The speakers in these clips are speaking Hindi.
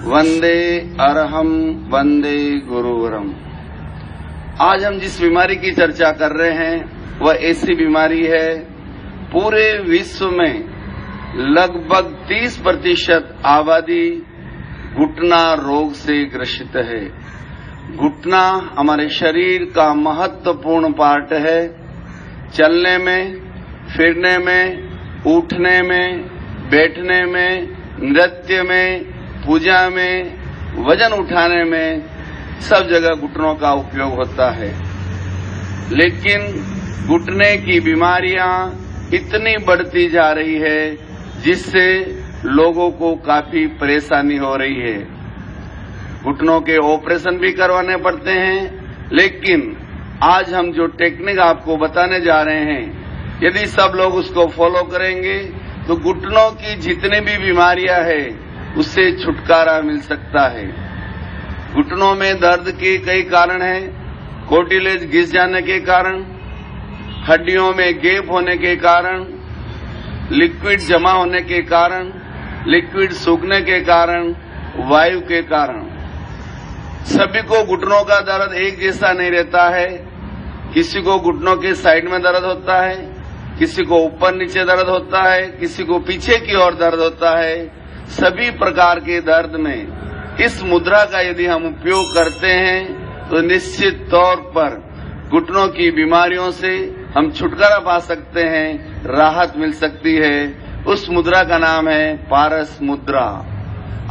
वंदे अरहम वंदे गुरुवरम। आज हम जिस बीमारी की चर्चा कर रहे हैं वह ऐसी बीमारी है, पूरे विश्व में लगभग 30% आबादी घुटना रोग से ग्रसित है। घुटना हमारे शरीर का महत्वपूर्ण पार्ट है। चलने में, फिरने में, उठने में, बैठने में, नृत्य में, पूजा में, वजन उठाने में, सब जगह घुटनों का उपयोग होता है। लेकिन घुटने की बीमारियां इतनी बढ़ती जा रही है जिससे लोगों को काफी परेशानी हो रही है। घुटनों के ऑपरेशन भी करवाने पड़ते हैं। लेकिन आज हम जो टेक्निक आपको बताने जा रहे हैं, यदि सब लोग उसको फॉलो करेंगे तो घुटनों की जितनी भी बीमारियां हैं उससे छुटकारा मिल सकता है। घुटनों में दर्द के कई कारण हैं। कार्टिलेज घिस जाने के कारण, हड्डियों में गैप होने के कारण, लिक्विड जमा होने के कारण, लिक्विड सूखने के कारण, वायु के कारण। सभी को घुटनों का दर्द एक जैसा नहीं रहता है। किसी को घुटनों के साइड में दर्द होता है, किसी को ऊपर नीचे दर्द होता है, किसी को पीछे की ओर दर्द होता है। सभी प्रकार के दर्द में इस मुद्रा का यदि हम उपयोग करते हैं तो निश्चित तौर पर घुटनों की बीमारियों से हम छुटकारा पा सकते हैं, राहत मिल सकती है। उस मुद्रा का नाम है पारस मुद्रा।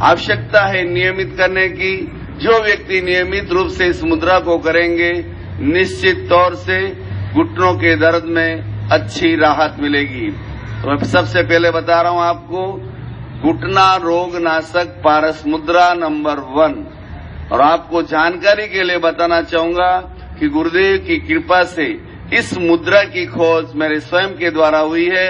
आवश्यकता है नियमित करने की। जो व्यक्ति नियमित रूप से इस मुद्रा को करेंगे, निश्चित तौर से घुटनों के दर्द में अच्छी राहत मिलेगी। तो मैं सबसे पहले बता रहा हूं आपको घुटना रोग नाशक पारस मुद्रा नंबर 1। और आपको जानकारी के लिए बताना चाहूंगा कि गुरुदेव की कृपा से इस मुद्रा की खोज मेरे स्वयं के द्वारा हुई है।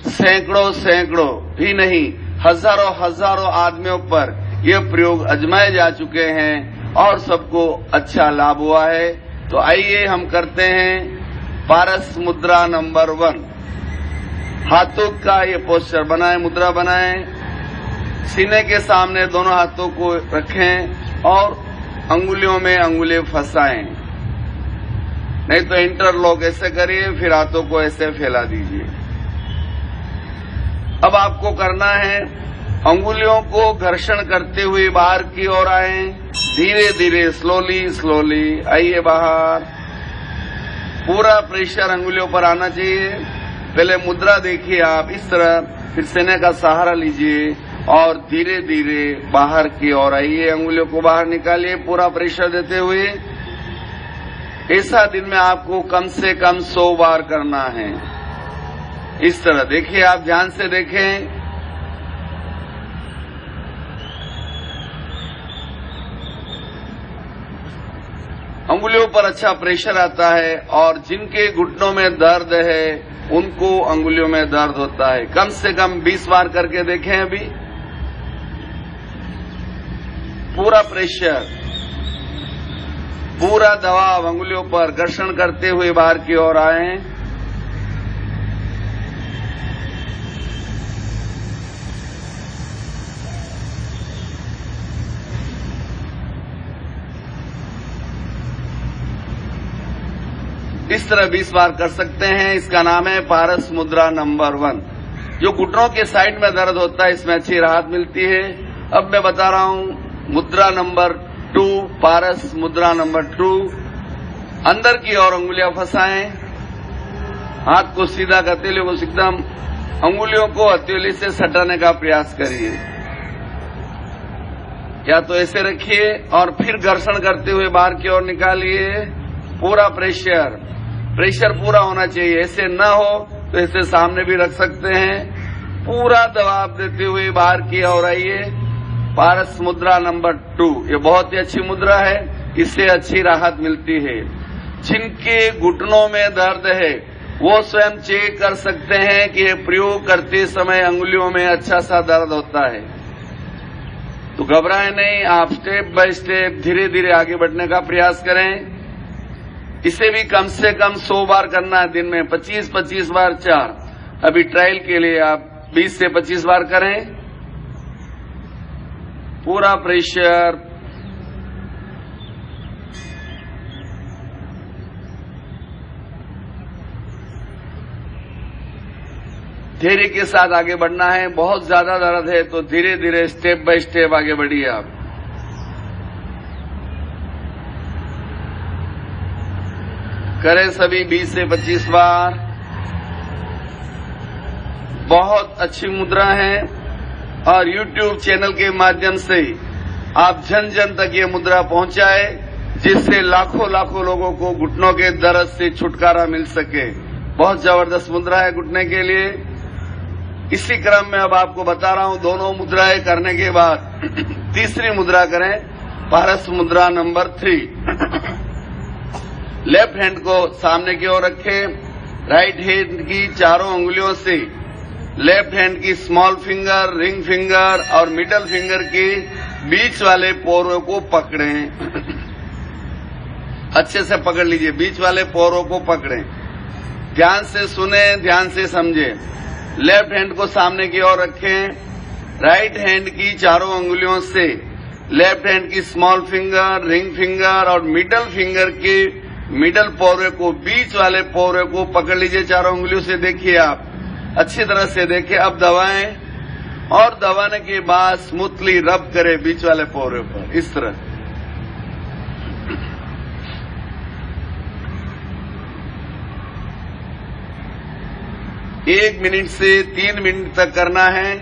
सैकड़ों भी नहीं, हजारों आदमियों पर यह प्रयोग आजमाए जा चुके हैं और सबको अच्छा लाभ हुआ है। तो आइए हम करते हैं पारस मुद्रा नंबर 1। हाथों का ये पोस्चर बनाएं, मुद्रा बनाएं। सीने के सामने दोनों हाथों को रखें और अंगुलियों में अंगुलियां फंसाएं। नहीं तो इंटरलॉक ऐसे करिए, फिर हाथों को ऐसे फैला दीजिए। अब आपको करना है, अंगुलियों को घर्षण करते हुए बाहर की ओर आए। धीरे धीरे स्लोली आइए बाहर। पूरा प्रेशर अंगुलियों पर आना चाहिए। पहले मुद्रा देखिए आप इस तरह, फिर सीने का सहारा लीजिए और धीरे धीरे बाहर की ओर आइए। अंगुलियों को बाहर निकालिए पूरा प्रेशर देते हुए। ऐसा दिन में आपको कम से कम 100 बार करना है। इस तरह देखिए, आप ध्यान से देखें। अंगुलियों पर अच्छा प्रेशर आता है और जिनके घुटनों में दर्द है उनको अंगुलियों में दर्द होता है। कम से कम 20 बार करके देखें। अभी पूरा प्रेशर, पूरा दबाव अंगुलियों पर घर्षण करते हुए बाहर की ओर आए। इस तरह 20 बार कर सकते हैं। इसका नाम है पारस मुद्रा नंबर 1। जो घुटनों के साइड में दर्द होता है इसमें अच्छी राहत मिलती है। अब मैं बता रहा हूं मुद्रा नंबर 2, पारस मुद्रा नंबर 2। अंदर की ओर अंगुलियां फंसाएं। हाथ को सीधा करते हुए एकदम अंगुलियों को हथेली से सटाने का प्रयास करिए। या तो ऐसे रखिए और फिर घर्षण करते हुए बाहर की ओर निकालिए। पूरा प्रेशर पूरा होना चाहिए। ऐसे न हो तो ऐसे सामने भी रख सकते हैं। पूरा दबाव देते हुए बाहर की ओर आइए। पारस मुद्रा नंबर 2 ये बहुत ही अच्छी मुद्रा है। इससे अच्छी राहत मिलती है। जिनके घुटनों में दर्द है वो स्वयं चेक कर सकते हैं कि ये प्रयोग करते समय अंगुलियों में अच्छा सा दर्द होता है। तो घबराएं नहीं, आप स्टेप बाय स्टेप धीरे धीरे आगे बढ़ने का प्रयास करें। इसे भी कम से कम 100 बार करना है दिन में, 25-25 बार 4। अभी ट्रायल के लिए आप 20 से 25 बार करें। पूरा प्रेशर, धैर्य के साथ आगे बढ़ना है। बहुत ज्यादा दर्द है तो धीरे धीरे स्टेप बाय स्टेप आगे बढ़िए आप। करें सभी 20 से 25 बार। बहुत अच्छी मुद्रा है और YouTube चैनल के माध्यम से आप जन जन तक ये मुद्रा पहुंचाए, जिससे लाखों लाखों लोगों को घुटनों के दर्द से छुटकारा मिल सके। बहुत जबरदस्त मुद्रा है घुटने के लिए। इसी क्रम में अब आपको बता रहा हूं, दोनों मुद्राएं करने के बाद तीसरी मुद्रा करें, पारस मुद्रा नंबर 3। लेफ्ट हैंड को सामने की ओर रखें, राइट हैंड की चारों उंगलियों से लेफ्ट हैंड की स्मॉल फिंगर, रिंग फिंगर और मिडल फिंगर के बीच वाले पोरों को पकड़ें। अच्छे से पकड़ लीजिए, बीच वाले पोरों को पकड़ें। ध्यान से सुने, ध्यान से समझे। लेफ्ट हैंड को सामने की ओर रखें, राइट हैंड की चारों उंगलियों से लेफ्ट हैंड की स्मॉल फिंगर, रिंग फिंगर और मिडल फिंगर के मिडल पोरे को, बीच वाले पोरे को पकड़ लीजिए चारों उंगलियों से। देखिए आप अच्छी तरह से देखिए। अब दबाएं और दबाने के बाद स्मूथली रब करें बीच वाले पोरे पर, इस तरह। एक मिनट से 3 मिनट तक करना है।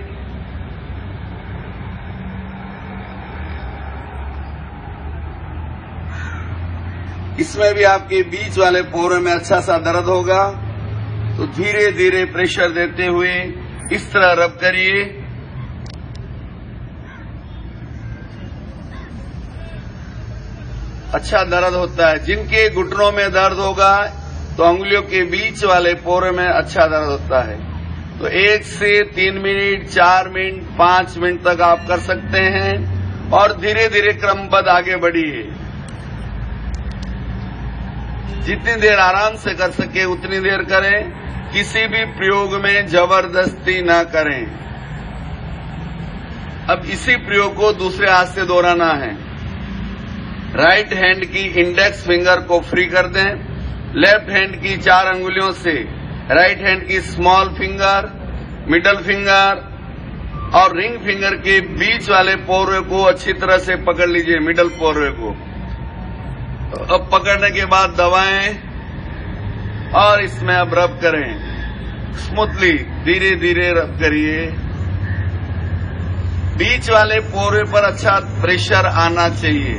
इसमें भी आपके बीच वाले पोरे में अच्छा सा दर्द होगा, तो धीरे धीरे प्रेशर देते हुए इस तरह रब करिए। अच्छा दर्द होता है। जिनके घुटनों में दर्द होगा तो उंगलियों के बीच वाले पोरे में अच्छा दर्द होता है। तो 1 से 3 मिनट, 4 मिनट, 5 मिनट तक आप कर सकते हैं और धीरे धीरे क्रमबद्ध आगे बढ़िए। जितनी देर आराम से कर सके उतनी देर करें। किसी भी प्रयोग में जबरदस्ती ना करें। अब इसी प्रयोग को दूसरे हाथ से दोहराना है। राइट हैंड की इंडेक्स फिंगर को फ्री कर दें। लेफ्ट हैंड की 4 अंगुलियों से राइट हैंड की स्मॉल फिंगर, मिडल फिंगर और रिंग फिंगर के बीच वाले पोरे को अच्छी तरह से पकड़ लीजिए, मिडल पोरे को। अब पकड़ने के बाद दबाएं और इसमें अब रब करें स्मूथली, धीरे धीरे रब करिए। बीच वाले पोरे पर अच्छा प्रेशर आना चाहिए।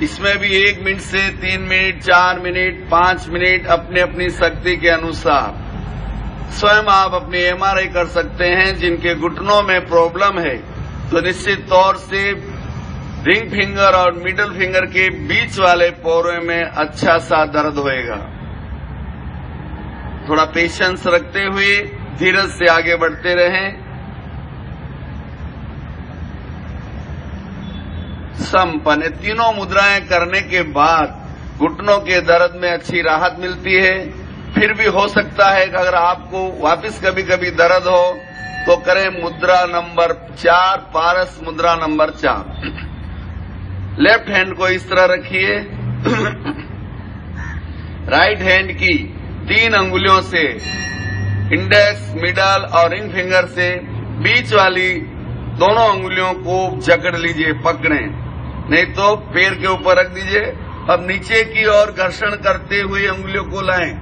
इसमें भी 1 मिनट से 3 मिनट, 4 मिनट, 5 मिनट अपने अपनी शक्ति के अनुसार। स्वयं आप अपनी एमआरआई कर सकते हैं। जिनके घुटनों में प्रॉब्लम है तो निश्चित तौर से रिंग फिंगर और मिडल फिंगर के बीच वाले पोरे में अच्छा सा दर्द होएगा। थोड़ा पेशेंस रखते हुए धीरज से आगे बढ़ते रहें। संपन्न तीनों मुद्राएं करने के बाद घुटनों के दर्द में अच्छी राहत मिलती है। फिर भी हो सकता है कि अगर आपको वापस कभी कभी दर्द हो तो करें मुद्रा नंबर 4, पारस मुद्रा नंबर 4। लेफ्ट हैंड को इस तरह रखिए। राइट हैंड की 3 अंगुलियों से इंडेक्स, मिडल और रिंग फिंगर से बीच वाली दोनों अंगुलियों को जकड़ लीजिए, पकड़ें, नहीं तो पैर के ऊपर रख दीजिए। अब नीचे की ओर घर्षण करते हुए अंगुलियों को लाएं।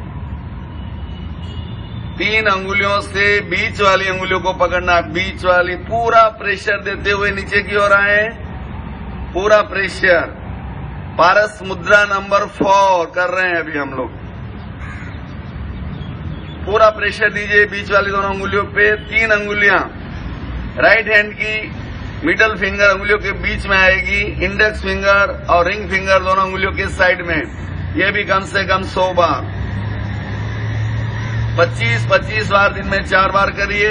3 अंगुलियों से बीच वाली अंगुलियों को पकड़ना, बीच वाली, पूरा प्रेशर देते हुए नीचे की ओर आए, पूरा प्रेशर। पारस मुद्रा नंबर 4 कर रहे हैं अभी हम लोग। पूरा प्रेशर दीजिए बीच वाली दोनों अंगुलियों पे। 3 अंगुलियां राइट हैंड की मिडल फिंगर अंगुलियों के बीच में आएगी, इंडेक्स फिंगर और रिंग फिंगर दोनों अंगुलियों के साइड में। यह भी कम से कम 100 बार, 25-25 बार दिन में 4 बार करिए।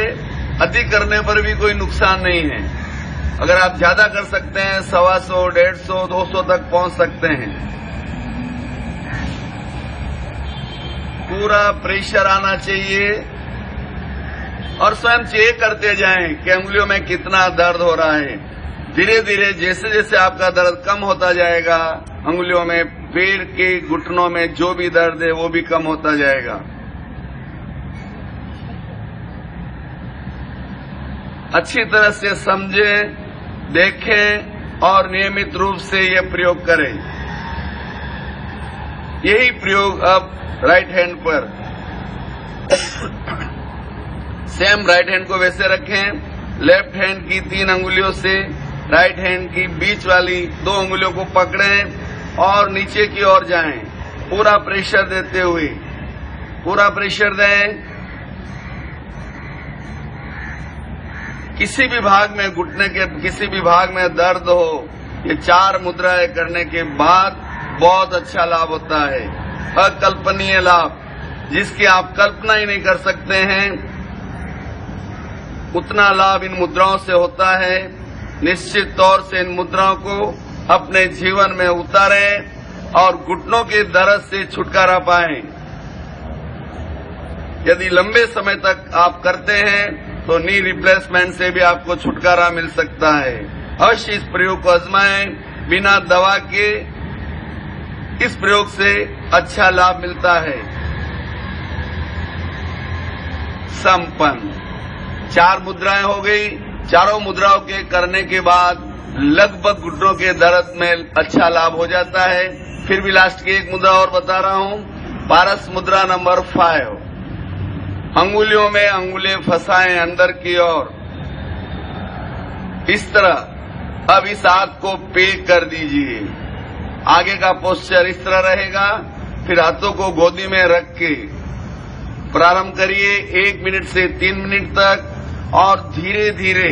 अधिक करने पर भी कोई नुकसान नहीं है। अगर आप ज्यादा कर सकते हैं 125, 150, 200 तक पहुंच सकते हैं। पूरा प्रेशर आना चाहिए और स्वयं चेक करते जाएं कि अंगुलियों में कितना दर्द हो रहा है। धीरे धीरे जैसे जैसे आपका दर्द कम होता जाएगा, अंगुलियों में, पैर के घुटनों में जो भी दर्द है वो भी कम होता जाएगा। अच्छी तरह से समझें, देखें और नियमित रूप से यह प्रयोग करें। यही प्रयोग अब राइट हैंड पर सेम राइट हैंड को वैसे रखें, लेफ्ट हैंड की 3 अंगुलियों से राइट हैंड की बीच वाली 2 अंगुलियों को पकड़ें और नीचे की ओर जाएं, पूरा प्रेशर देते हुए। पूरा प्रेशर दें। किसी भी भाग में, घुटने के किसी भी भाग में दर्द हो, ये 4 मुद्राएं करने के बाद बहुत अच्छा लाभ होता है, अकल्पनीय लाभ, जिसकी आप कल्पना ही नहीं कर सकते हैं। उतना लाभ इन मुद्राओं से होता है। निश्चित तौर से इन मुद्राओं को अपने जीवन में उतारें और घुटनों के दर्द से छुटकारा पाएं। यदि लंबे समय तक आप करते हैं तो नी रिप्लेसमेंट से भी आपको छुटकारा मिल सकता है। अवश्य इस प्रयोग को आजमाएं, बिना दवा के इस प्रयोग से अच्छा लाभ मिलता है। संपन्न 4 मुद्राएं हो गई। चारों मुद्राओं के करने के बाद लगभग घुटनों के दर्द में अच्छा लाभ हो जाता है। फिर भी लास्ट की एक मुद्रा और बता रहा हूं, पारस मुद्रा नंबर 5। अंगुलियों में अंगुलें फंसाएं अंदर की ओर, इस तरह। अब इस हाथ को पे कर दीजिए। आगे का पोस्चर इस तरह रहेगा। फिर हाथों को गोदी में रख के प्रारंभ करिए 1 मिनट से 3 मिनट तक और धीरे धीरे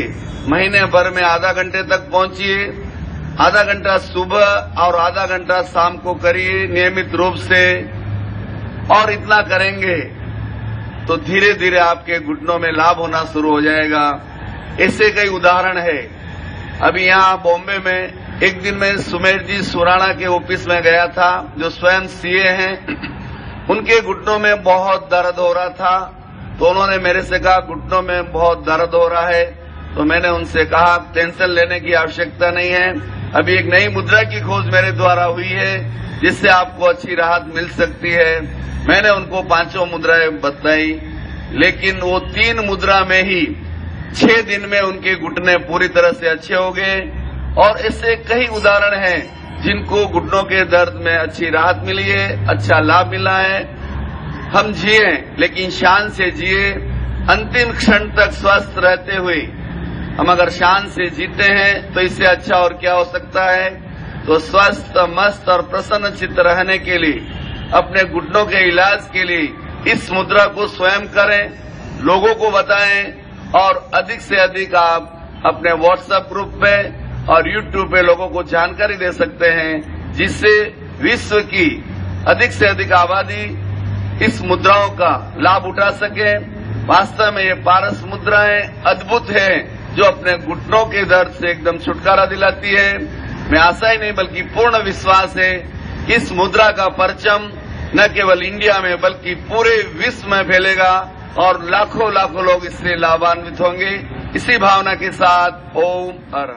महीने भर में आधा घंटे तक पहुंचिए। आधा घंटा सुबह और आधा घंटा शाम को करिए नियमित रूप से। और इतना करेंगे तो धीरे धीरे आपके घुटनों में लाभ होना शुरू हो जाएगा। ऐसे कई उदाहरण है। अभी यहाँ बॉम्बे में एक दिन मैं सुमेर जी सुराणा के ऑफिस में गया था, जो स्वयं सीए हैं। उनके घुटनों में बहुत दर्द हो रहा था, तो उन्होंने मेरे से कहा घुटनों में बहुत दर्द हो रहा है। तो मैंने उनसे कहा टेंशन लेने की आवश्यकता नहीं है, अभी एक नई मुद्रा की खोज मेरे द्वारा हुई है जिससे आपको अच्छी राहत मिल सकती है। मैंने उनको 5 मुद्राएं बताई, लेकिन वो 3 मुद्रा में ही 6 दिन में उनके घुटने पूरी तरह से अच्छे हो गए। और ऐसे कई उदाहरण हैं जिनको घुटनों के दर्द में अच्छी राहत मिली है, अच्छा लाभ मिला है। हम जिए, लेकिन शान से जिए, अंतिम क्षण तक स्वस्थ रहते हुए। हम अगर शान से जीते हैं तो इससे अच्छा और क्या हो सकता है। तो स्वस्थ, मस्त और प्रसन्न चित्त रहने के लिए, अपने घुटनों के इलाज के लिए इस मुद्रा को स्वयं करें, लोगों को बताएं और अधिक से अधिक आप अपने व्हाट्सएप ग्रुप पे और यूट्यूब पे लोगों को जानकारी दे सकते हैं, जिससे विश्व की अधिक से अधिक आबादी इस मुद्राओं का लाभ उठा सके। वास्तव में ये पारस मुद्राएं अद्भुत है, जो अपने घुटनों के दर्द से एकदम छुटकारा दिलाती है। मैं आशा ही नहीं बल्कि पूर्ण विश्वास है इस मुद्रा का परचम न केवल इंडिया में बल्कि पूरे विश्व में फैलेगा और लाखों लाखों लोग इससे लाभान्वित होंगे। इसी भावना के साथ ओम हर।